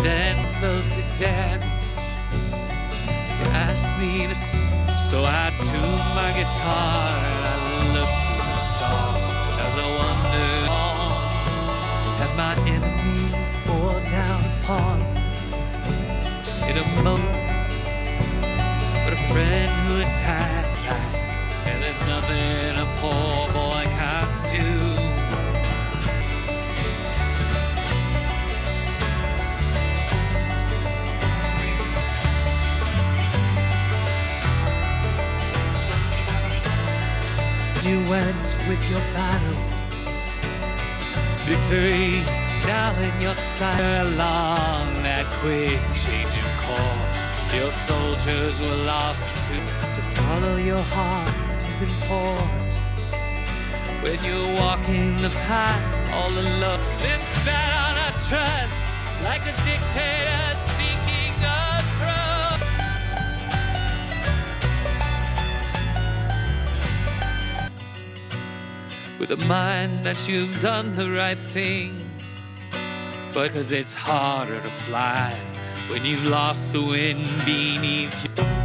then so to death. You asked me to sing, so I tuned my guitar and I looked to the stars as I wandered on. Had my enemy bore down upon in a moment, but a friend who attacked back, and there's nothing a poor boy can do. You went with your battle, victory now in your sight. Along that quick changing course, your soldiers were lost too. To follow your heart is important when you're walking the path all alone. Then spat on a trust like a dictator seeking a throne. With a mind that you've done the right thing, but 'cause it's harder to fly when you've lost the wind beneath you.